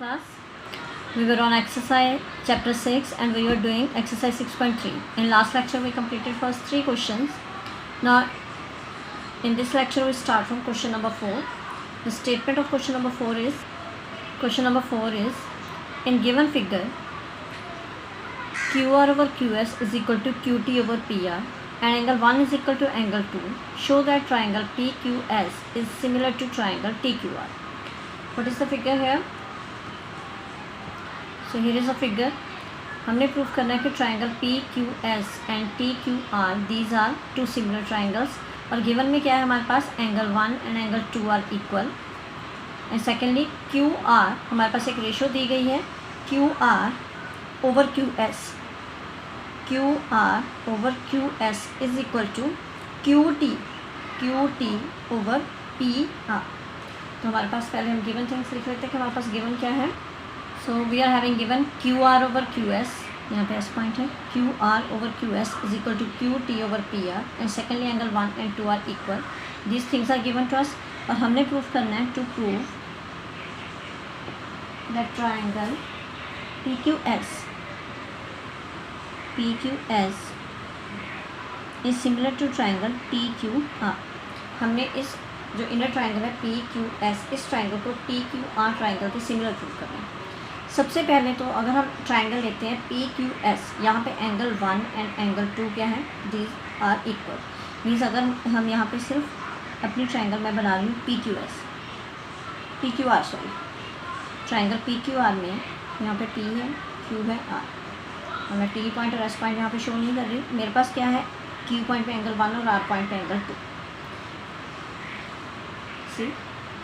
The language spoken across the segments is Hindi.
class. We were on exercise chapter 6 and we were doing exercise 6.3. In last lecture we completed first 3 questions. Now in this lecture we start from question number 4. The statement of question number 4 is in given figure QR over QS is equal to QT over PR and angle 1 is equal to angle 2. Show that triangle PQS is similar to triangle TQR. What is the figure here? So here is a figure. हमने प्रूव करना है कि triangle PQS and TQR these are two similar triangles और गिवन में क्या है हमारे पास angle 1 and angle 2 are equal and secondly QR हमारे पास एक रेशो दी गई है QR over QS is equal to QT over PR. तो हमारे पास पहले हम गिवन थिंग्स लिख लेते हैं कि हमारे पास गिवन क्या है. So we are having given QR over QS, यहाँ पे एस पॉइंट है, QR over QS is equal to QT over PR and secondly angle 1 and 2 are equal. These things are given to us और हमने प्रूव करना है to prove that triangle PQS is similar to triangle TQR. हमने इस जो इनर ट्राइंगल है PQS इस ट्राइंगल को TQR ट्राइंगल के सिमिलर प्रूव करना है. सबसे पहले तो अगर हम ट्राइंगल लेते हैं PQS, यहाँ पे एंगल 1 एंड एंगल 2 क्या है, दीज आर इक्वल. मीन्स अगर हम यहाँ पे सिर्फ अपनी ट्राइंगल मैं बना रही हूँ PQR ट्राइंगल PQR में यहाँ पे P है, Q है, R और मैं T पॉइंट और S पॉइंट यहाँ पे शो नहीं कर रही हूँ. मेरे पास क्या है, Q पॉइंट पे एंगल 1 और R पॉइंट पे एंगल 2. सी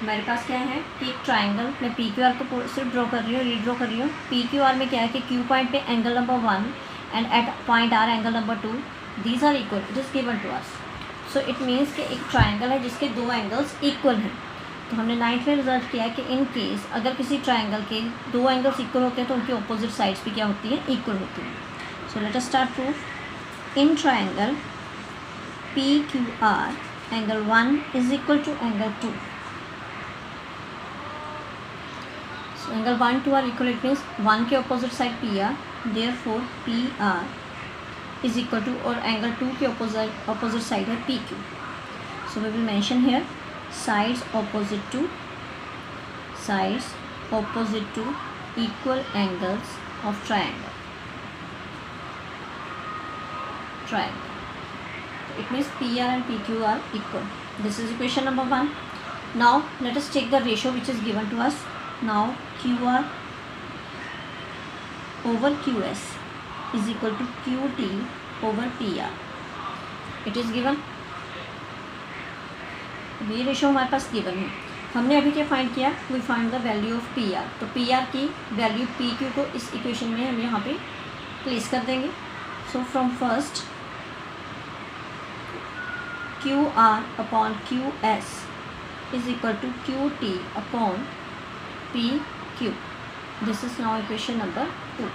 मेरे पास क्या है कि एक ट्राइंगल मैं PQR को सिर्फ ड्रॉ कर रही हूँ, रीड्रॉ कर रही हूँ. PQR में क्या है कि Q पॉइंट पे angle number 1 and at point R angle number 2 these are equal. It is given to us. So it means कि एक ट्राइंगल है जिसके दो एंगल्स इक्वल हैं. तो हमने 9th में रिजल्ट किया है कि इन केस अगर किसी ट्राइंगल के दो एंगल्स इक्वल होते हैं तो उनकी अपोजिट साइड्स भी क्या होती हैं, इक्वल होती हैं. So let us start proof. In triangle PQR angle 1 is equal to angle 2. Angle 1 2 are equal. It means 1 के opposite side PR, therefore PR is equal to और एंगल 2 के अपोजिट साइड है PQ. So we will mention here sides opposite to equal angles of triangle. It means PR and PQ are equal. This is equation number 1. Now let us take the ratio which is given to us. Now QR over QS is equal to QT over PR. It is given. ये रेशो हमारे पास गिवन है. हमने अभी क्या फाइंड किया, we find the value of PR. तो PR की वैल्यू PQ को इस इक्वेशन में हम यहाँ पे प्लेस कर देंगे. So from first QR upon QS is equal to QT upon PQ. This is now equation number 2.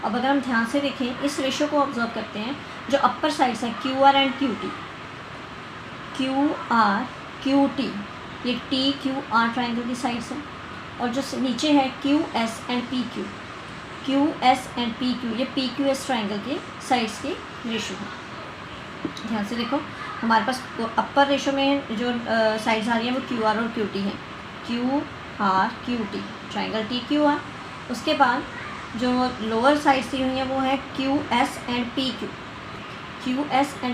अब अगर हम ध्यान से देखें इस रेशो को ऑब्जर्व करते हैं, जो अपर साइड्स है QR एंड QT, ये TQR ट्राइंगल की साइड्स हैं और जो नीचे है QS एंड PQ, ये PQS ट्राइंगल के साइड्स की रेशो है. ध्यान से देखो हमारे पास अपर रेशो में जो साइड्स आ रही हैं वो QR और QT हैं. QT triangle TQR. उसके बाद जो लोअर साइड्स दी हुई हैं वो है QS and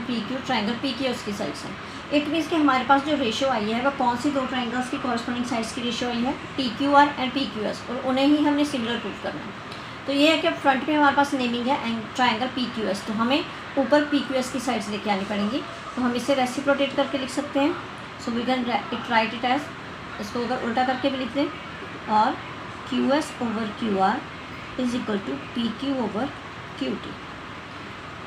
PQ triangle PQS की साइड्स हैं. इट मीन्स कि हमारे पास जो रेशो आई है वह कौन सी दो ट्राइंगल्स की कॉरस्पॉन्डिंग साइड्स की रेशो आई है, TQR एंड PQS, और उन्हें ही हमने सिमिलर प्रूव करना है. तो ये है कि फ्रंट में हमारे पास नेमिंग है ट्राइंगल PQS, तो हमें ऊपर PQS की साइड्स लेके आनी पड़ेंगी. तो हम इसे रेसिप्रोकेट करके लिख सकते हैं. So we can write it as, इसको अगर उल्टा करके भी लिख दें, और QS over QR is equal to PQ over QT.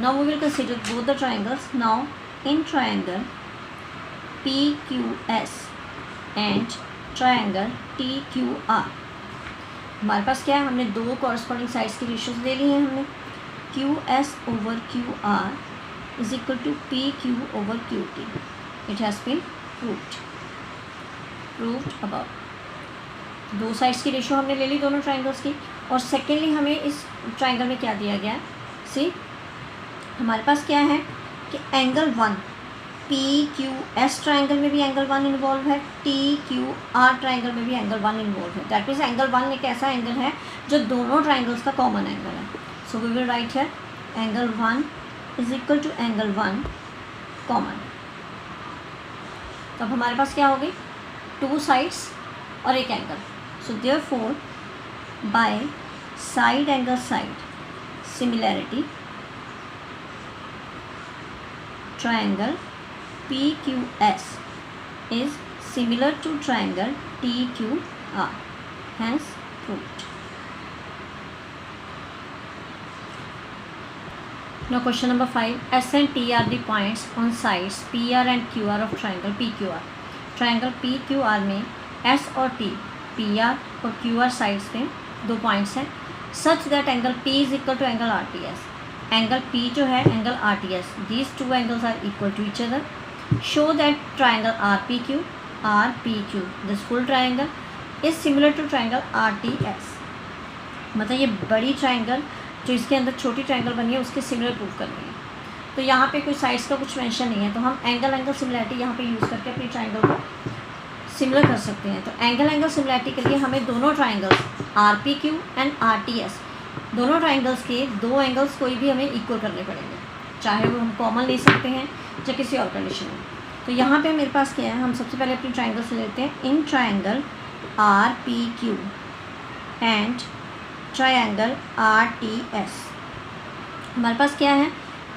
Now we will consider both the triangles. Now in triangle PQS and triangle TQR हमारे पास क्या है, हमने दो कॉरस्पॉन्डिंग साइड्स की रेशियोज ले ली हैं. हमने QS over QR is equal to PQ over QT. It has been proved above. दो साइड्स की रेशो हमने ले ली दोनों ट्राइंगल्स की। और सेकेंडली हमें इस ट्राइंगल में क्या दिया गया है, सी हमारे पास क्या है कि एंगल 1 PQS ट्राइंगल में भी एंगल 1 इन्वॉल्व है, TQR ट्राइंगल में भी एंगल 1 इन्वॉल्व है। दैट मीन्स एंगल 1 एक ऐसा एंगल है जो दोनों ट्राइंगल्स का कॉमन एंगल है। So we will write here angle 1 is equal to angle 1 common. तो अब हमारे पास क्या हो गई, टू साइड्स और एक angle. So therefore by side angle side similarity triangle PQS is similar to triangle TQR, hence proved. Now question number 5, S and T are the points on sides PR and QR of triangle PQR. Triangle PQR में S और T PR और QR sides में दो points हैं, such that angle P is equal to angle RTS. Angle P जो है angle RTS, these two angles are equal to each other. Show that triangle RPQ this full triangle is similar to triangle RTS। मतलब ये बड़ी ट्राइंगल जो इसके अंदर छोटी ट्राइंगल बनी है उसके सिमिलर प्रूव करनी है। तो यहाँ पे कोई साइड्स का कुछ मेंशन नहीं है, तो हम एंगल सिमिलैरिटी यहाँ पे यूज़ करके अपनी ट्राइंगल को सिमिलर कर सकते हैं। तो एंगल सिमिलैरिटी के लिए हमें दोनों ट्राइंगल्स RPQ एंड RTS, दोनों ट्राइंगल्स के दो एंगल्स कोई भी हमें इक्वल करने पड़ेंगे, चाहे वो हम कॉमन ले सकते हैं या किसी और कंडीशन में। तो यहाँ पे मेरे पास क्या है, हम सबसे पहले अपनी ट्राइंगल्स लेते हैं। In triangle RPQ and triangle RTS हमारे पास क्या है,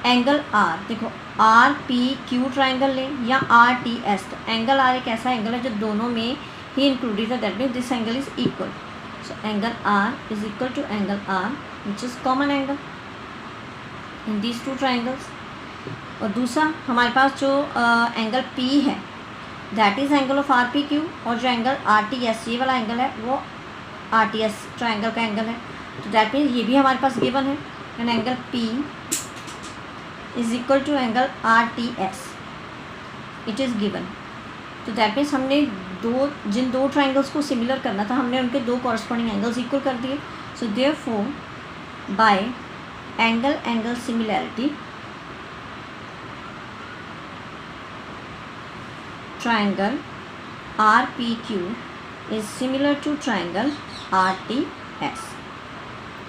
एंगल R। देखो RPQ ट्राइंगल लें या RTS, तो एंगल R एक ऐसा एंगल है जो दोनों में ही इंक्लूडेड है, that means this angle is equal. So angle R is equal to angle R, which is common angle in these two triangles. और दूसरा हमारे पास जो एंगल P है that is angle of RPQ, और जो एंगल RTS ये वाला एंगल है वो RTS ट्राइंगल का एंगल है। तो दैट मीन्स ये भी हमारे पास गिवन है, and angle P is equal to angle RTS, it is given. तो दैट मीन्स हमने जिन दो ट्राइंगल्स को सिमिलर करना था हमने उनके दो कॉरस्पॉन्डिंग एंगल्स इक्वल कर दिए। So therefore by angle similarity triangle RPQ is similar to triangle RTS,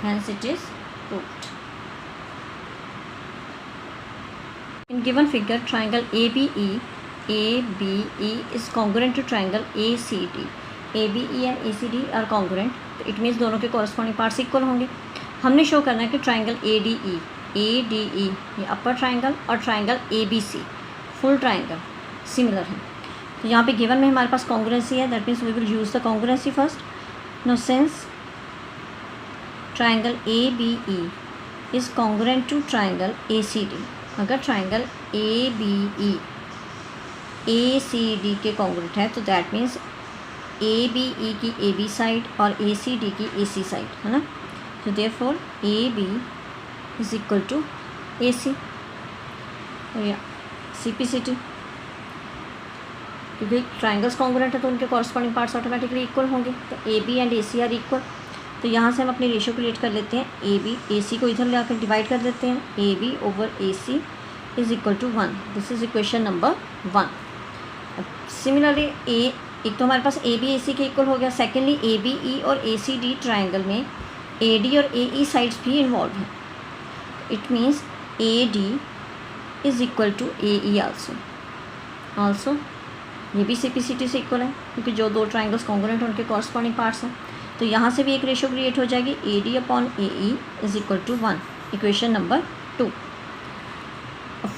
hence it is proved. In given figure triangle ABE is congruent to triangle ACD. ABE and ACD are congruent, तो इट मीन्स दोनों के कॉरस्पॉन्डिंग पार्ट्स इक्वल होंगे। हमने शो करना है कि ट्राइंगल ADE ये अपर ट्राइंगल और triangle ABC full triangle similar है। तो यहाँ पे गिवन में हमारे पास कॉन्ग्रुएंसी है, that means we will use the congruency first. No since triangle ABE is congruent to triangle ACD, अगर ट्राइंगल ABE ACD के कॉन्ग्रुएंट है तो दैट मीन्स ABE की AB साइड और ACD की AC साइड है ना। तो therefore AB is equal to AC या CPCT, क्योंकि ट्राइंगल्स कॉन्ग्रुएंट है तो उनके कॉरस्पॉन्डिंग पार्ट्स ऑटोमेटिकली इक्वल होंगे। तो AB and AC are equal. तो यहाँ से हम अपनी रेशियो क्रिएट कर लेते हैं, AB AC को इधर ले आकर डिवाइड कर देते हैं, AB over AC is equal to 1। This is equation number 1। Similarly एक तो हमारे पास AB AC के इक्वल हो गया, सेकेंडली ABE और ACD ट्राइंगल में AD और AE साइड्स भी इन्वॉल्व हैं। It means AD is equal to AE also ये भी CPCT से इक्वल है, क्योंकि जो दो ट्राइंगल्स कॉन्ग्रुएंट हैं उनके कॉरस्पॉन्डिंग पार्ट्स हैं। तो यहाँ से भी एक रेशियो क्रिएट हो जाएगी, AD upon AE is equal to 1, equation number 2।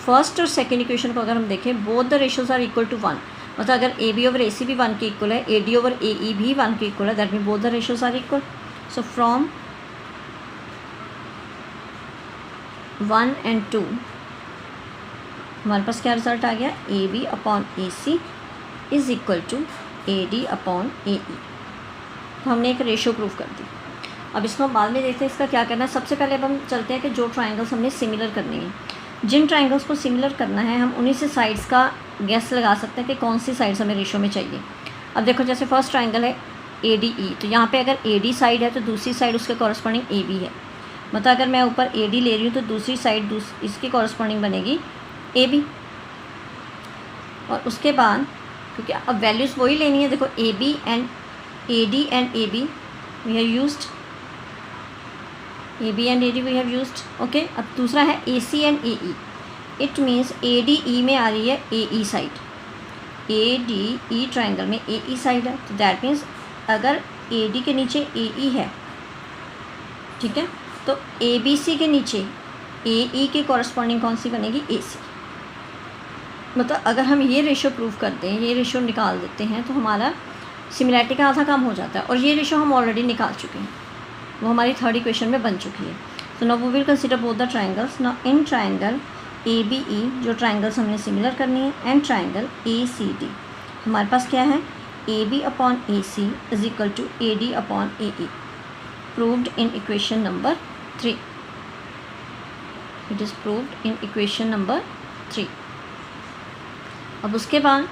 First और सेकेंड इक्वेशन को अगर हम देखें, both the ratios are equal to 1, मतलब अगर AB ओवर AC भी 1 के इक्वल है, AD ओवर AE भी 1 के इक्वल है, that mean both the ratios are equal. So from 1 and 2 हमारे पास क्या रिजल्ट आ गया, AB upon AC is equal to AD upon AE। तो हमने एक रेशियो प्रूव कर दी। अब इसको हम बाद में देखते हैं इसका क्या करना है। सबसे पहले अब हम चलते हैं कि जो ट्राइंगल्स हमने सिमिलर करनी है, जिन ट्राइंगल्स को सिमिलर करना है हम उन्हीं से साइड्स का गेस लगा सकते हैं कि कौन सी साइड्स हमें रेशियो में चाहिए। अब देखो जैसे फर्स्ट ट्राइंगल है ADE, तो यहाँ पे अगर AD साइड है तो दूसरी साइड उसके कॉरस्पॉन्डिंग AB है, मतलब अगर मैं ऊपर AD ले रही हूँ तो दूसरी साइड इसके कॉरस्पॉन्डिंग बनेगी AB। और उसके बाद क्योंकि अब वैल्यूज़ वही लेनी है, देखो AB and AD and AB we have used, AB and AD we have used, okay. अब दूसरा है AC and AE, it means ADE में आ रही है AE साइड, ADE ट्राइंगल में AE साइड है, तो दैट मीन्स अगर AD के नीचे AE है, ठीक है, तो ABC के नीचे AE के कॉरस्पॉन्डिंग कौन सी बनेगी, AC। मतलब अगर हम ये रेशो प्रूव करते हैं, ये रेशो निकाल देते हैं, तो हमारा सिमिलैरिटी का आधा काम हो जाता है। और ये रेशो हम ऑलरेडी निकाल चुके हैं, वो हमारी थर्ड इक्वेशन में बन चुकी है। तो now we will consider both the triangles. Now in triangle ABE जो ट्राइंगल्स हमने सिमिलर करनी है, एंड ट्राइंगल ACD हमारे पास क्या है, AB upon AC is equal to AD upon AE, proved in equation number 3। It is proved in equation number 3। अब उसके बाद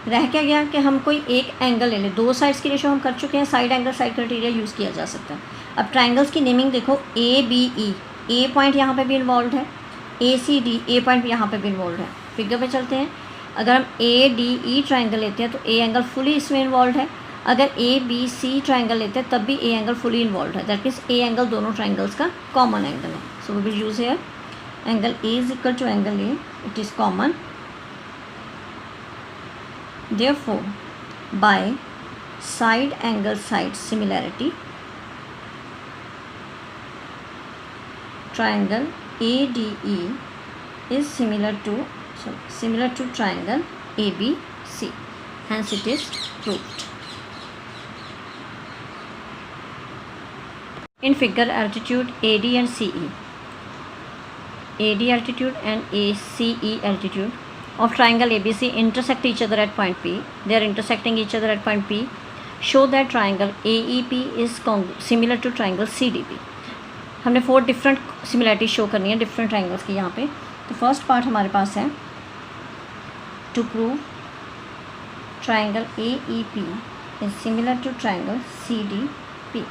रह क्या गया कि हम कोई एक एंगल ले लें, दो साइड्स की रेशो हम कर चुके हैं, side angle side criteria use किया जा सकता है। अब ट्राइंगल्स की नेमिंग देखो, ABE, A पॉइंट यहाँ पे भी इन्वॉल्व है, ACD A पॉइंट यहाँ पे भी इन्वॉल्व है। फिगर पे चलते हैं, अगर हम ADE ट्राइंगल लेते हैं तो A एंगल फुली इसमें इन्वॉल्व है, अगर ABC ट्राइंगल लेते हैं तब भी A एंगल फुली इन्वॉल्व है, दैट मीन्स A एंगल दोनों ट्राइंगल्स का कॉमन एंगल है। So we will use here angle A is equal to angle A, it is common. Therefore, by side angle side similarity, triangle ADE is similar to triangle ABC. Hence, it is proved. In figure, altitude AD and CE, AD altitude and ACE altitude of triangle ABC intersect each other at point P. They are intersecting each other at point P. Show that triangle AEP is similar to triangle CDP. हमने 4 डिफरेंट सिमिलैरिटी शो करनी है डिफरेंट ट्राइंगल्स की यहाँ पे। तो फर्स्ट पार्ट हमारे पास है to prove triangle AEP is similar to triangle CDP।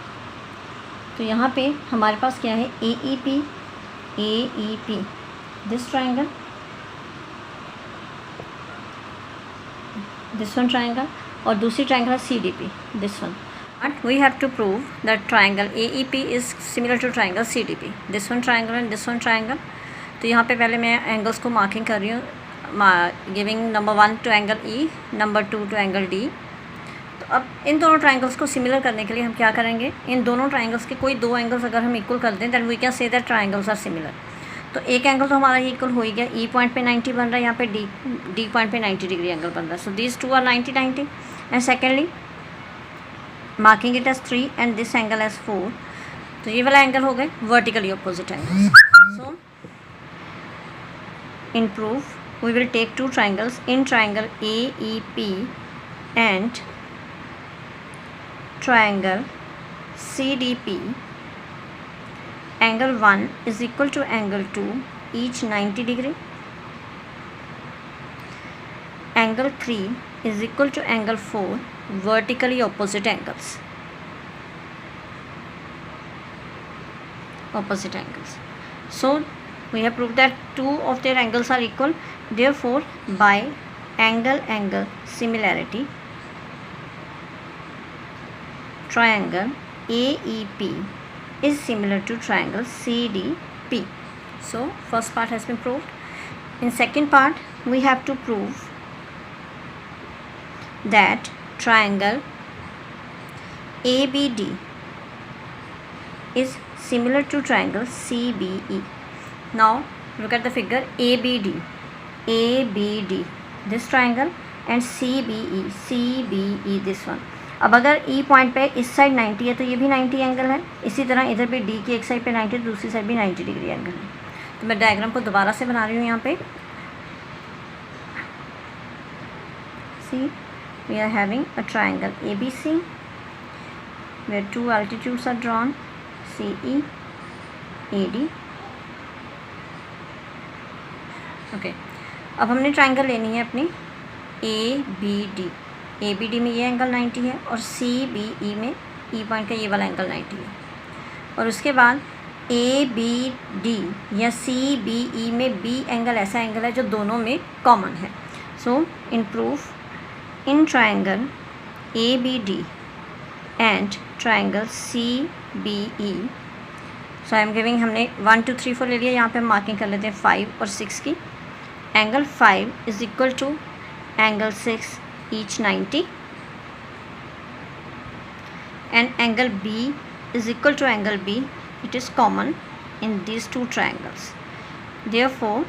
तो यहाँ पे हमारे पास क्या है, AEP this triangle, this one triangle, और दूसरी ट्राइंगल है CDP, this one. But we have to prove that triangle AEP is similar to triangle CDP, this one triangle and this one triangle. तो यहाँ पे पहले मैं एंगल्स को मार्किंग कर रही हूँ, giving number 1 to angle E, number 2 to angle D। तो अब इन दोनों ट्राइंगल्स को सिमिलर करने के लिए हम क्या करेंगे, इन दोनों ट्राइंगल्स के कोई दो एंगल्स अगर हम इक्वल कर दें, then we can say that triangles are similar. तो एक एंगल तो हमारा ये इक्वल हो ही गया, E पॉइंट पे 90 बन रहा है, यहाँ पे D पॉइंट पे 90 डिग्री एंगल बन रहा है। So these two are 90 and secondly marking it as 3 and this angle as 4। तो ये वाला एंगल हो गए vertically opposite angles. So in proof we will take 2 triangles in triangle AEP and triangle CDP. Angle 1 is equal to angle 2, each 90 degree. Angle 3 is equal to angle 4, vertically opposite angles. Opposite angles. So we have proved that 2 of their angles are equal. Therefore, by angle similarity, triangle AEP is similar to triangle CDP. So first part has been proved. In second part we have to prove that triangle ABD is similar to triangle CBE. Now look at the figure, ABD this triangle and CBE this one. अब अगर E पॉइंट पे इस साइड 90 है तो ये भी 90 एंगल है, इसी तरह इधर पे D की एक साइड पे 90 है, दूसरी साइड भी 90 डिग्री एंगल है। तो मैं डायग्राम को दोबारा से बना रही हूँ यहाँ पे। See we are having a triangle ABC where 2 altitudes are drawn, CE, AD. ओके, अब हमने ट्राइंगल लेनी है अपनी ABD। ABD में ये एंगल 90 है और CBE में E पॉइंट का ये वाला एंगल 90 है। और उसके बाद ABD या CBE में B एंगल ऐसा एंगल है जो दोनों में कॉमन है। So in proof in triangle ABD and triangle CBE, so I am giving, हमने 1 2 3 4 ले लिया, यहाँ पे हम मार्किंग कर लेते हैं 5 और 6 की। Angle 5 is equal to angle 6 each 90 and angle B is equal to angle B. It is common in these two triangles. Therefore,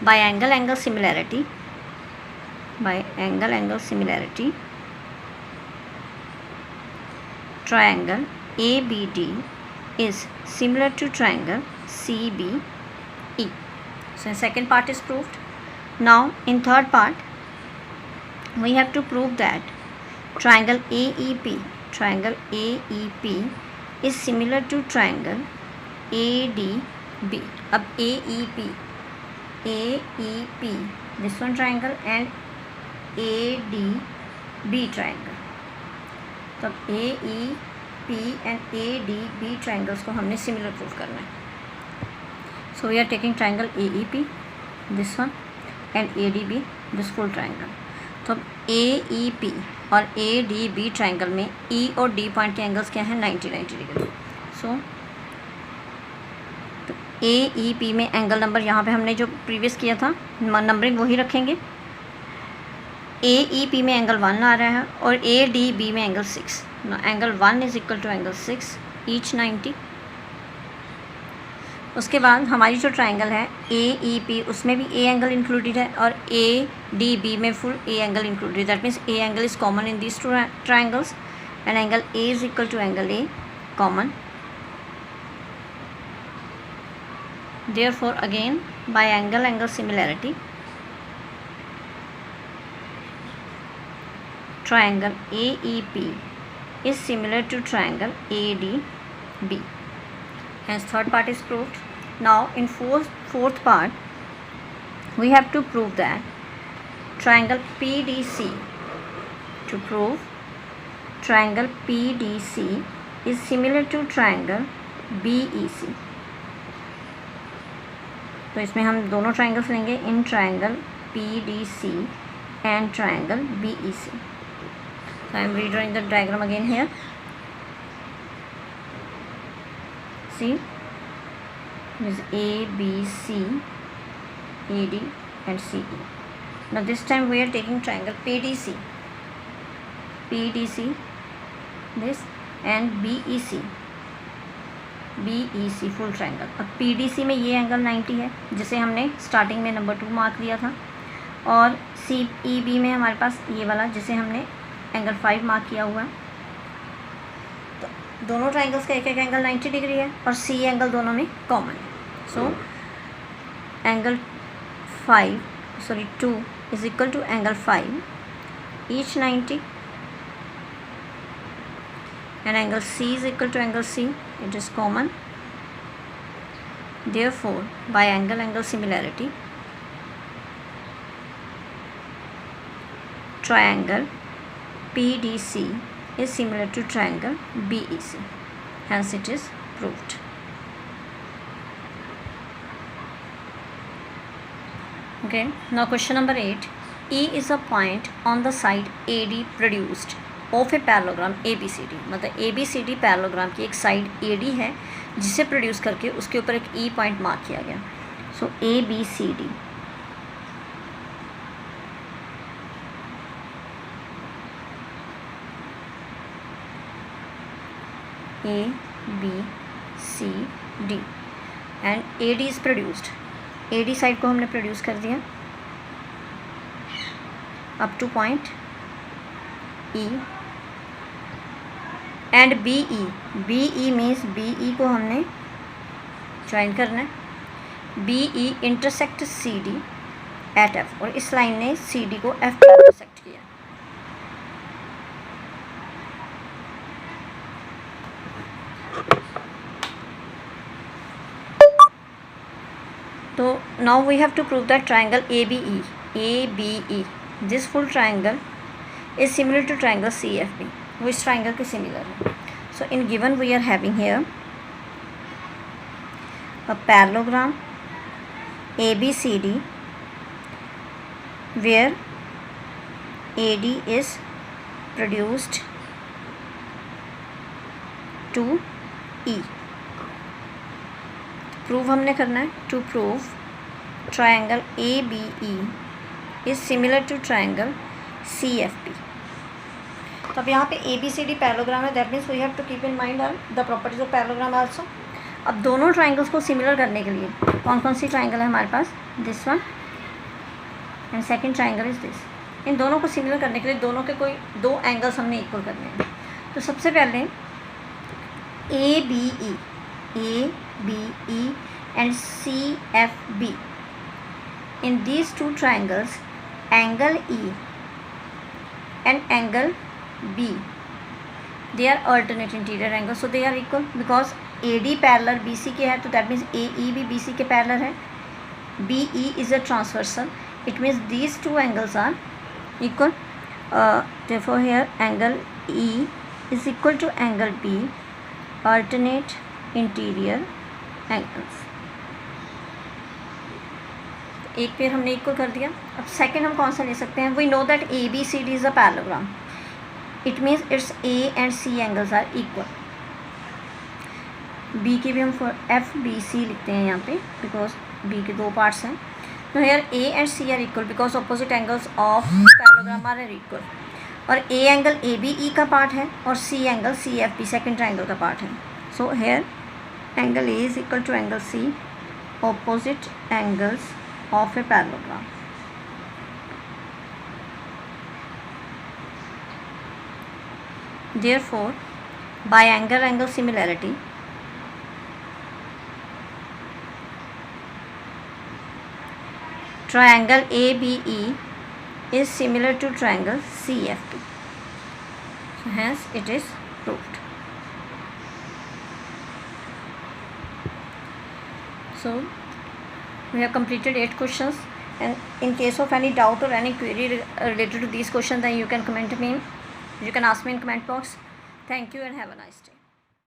by angle-angle similarity, triangle ABD is similar to triangle CBE. So, second part is proved. Now, in third part, we have to prove that triangle AEP is similar to triangle ADB. अब AEP, this one triangle and ADB triangle. तो AEP and ADB triangles को हमने similar prove करना है. So we are taking triangle AEP, this one, and ADB, this full triangle. तो AEP और ADB ट्राइंगल में E और D पॉइंट के एंगल्स क्या हैं? 90 डिग्री. सो तो AEP में एंगल नंबर यहाँ पे हमने जो प्रीवियस किया था नंबरिंग वही रखेंगे. AEP में एंगल 1 आ रहा है और ADB में angle 6. Angle 1 is equal to angle 6 each 90. उसके बाद हमारी जो ट्राइंगल है AEP, उसमें भी A एंगल इंक्लूडेड है और ADB में full A angle included. That means A angle is common in these two triangles and angle A is equal to angle A common. Therefore, again by angle-angle similarity, triangle AEP is similar to triangle ADB. Hence third part is proved. Now in fourth part we have to prove that triangle PDC, to prove triangle PDC is similar to triangle BEC. तो इसमें हम दोनों ट्राइंगल्स लेंगे, in triangle PDC and triangle BEC. So I am redrawing the diagram again here. See, this is A, B, C, AD and CE. Now this time we are taking triangle PDC, this, and BEC full triangle. अब PDC में ये एंगल 90 है जिसे हमने स्टार्टिंग में नंबर 2 मार्क दिया था, और CEB में हमारे पास ये वाला जिसे हमने एंगल 5 मार्क किया हुआ है. तो दोनों ट्राइंगल्स का एक एक एंगल 90 डिग्री है और C एंगल दोनों में कॉमन है. So angle 2 is equal to angle 5 each 90 and angle C is equal to angle C. It is common. Therefore, by angle-angle similarity, triangle PDC is similar to triangle BEC. Hence, it is proved. Okay. Now, question number 8. E is a point on the side AD produced of a parallelogram ABCD. मतलब ABCD पैरेललोग्राम की एक साइड AD है जिसे प्रोड्यूस करके उसके ऊपर एक E पॉइंट मार्क किया गया. So ABCD, ABCD and AD is produced. AD side को हमने प्रोड्यूस कर दिया up to point E and BE means BE को हमने ज्वाइन करना है. BE intersect CD at F और इस लाइन ने CD को F पर इंटरसेक्ट किया. तो now we have to prove that triangle ABE, this full triangle is similar to triangle CFB, वो इस ट्राइंगल के सिमिलर है. So in given we are having here a parallelogram ABCD where AD is produced to E. Prove हमने करना है. To prove triangle ABE is similar to triangle CFB. तो अब यहाँ पे ABCD पैरेललोग्राम है, that means we have to keep in mind the properties of parallelogram also. अब दोनों ट्राइंगल्स को सिमिलर करने के लिए कौन कौन सी ट्राइंगल है हमारे पास, this one and second triangle is this. इन दोनों को सिमिलर करने के लिए दोनों के कोई दो एंगल्स हमने इक्वल करने हैं. तो सबसे पहले ABE and CFB, in these two triangles angle E and angle B, they are alternate interior angles, so they are equal because AD parallel BC के है, तो that means AE भी BC के पैरेलल है. BE is a transversal, it means these two angles are equal. Therefore here angle E is equal to angle B, alternate interior angles. एक पेयर हमने इक्वल कर दिया. अब सेकंड हम कौन सा ले सकते हैं, we know that ABCD is a parallelogram, it means its A and C angles are equal. B की भी हम FBC लिखते हैं यहाँ पे बिकॉज B के दो पार्ट्स हैं. तो here A and C are equal because opposite angles of parallelogram are equal. और A एंगल ABE का पार्ट है और C angle CFB second triangle का पार्ट है. So here angle A is equal to angle C, opposite angles of a parallelogram. Therefore, by angle similarity, triangle ABE is similar to triangle CFB. So hence it is proved. So we have completed 8 questions, and in case of any doubt or any query related to these questions, then you can comment me. You can ask me in comment box. Thank you and have a nice day.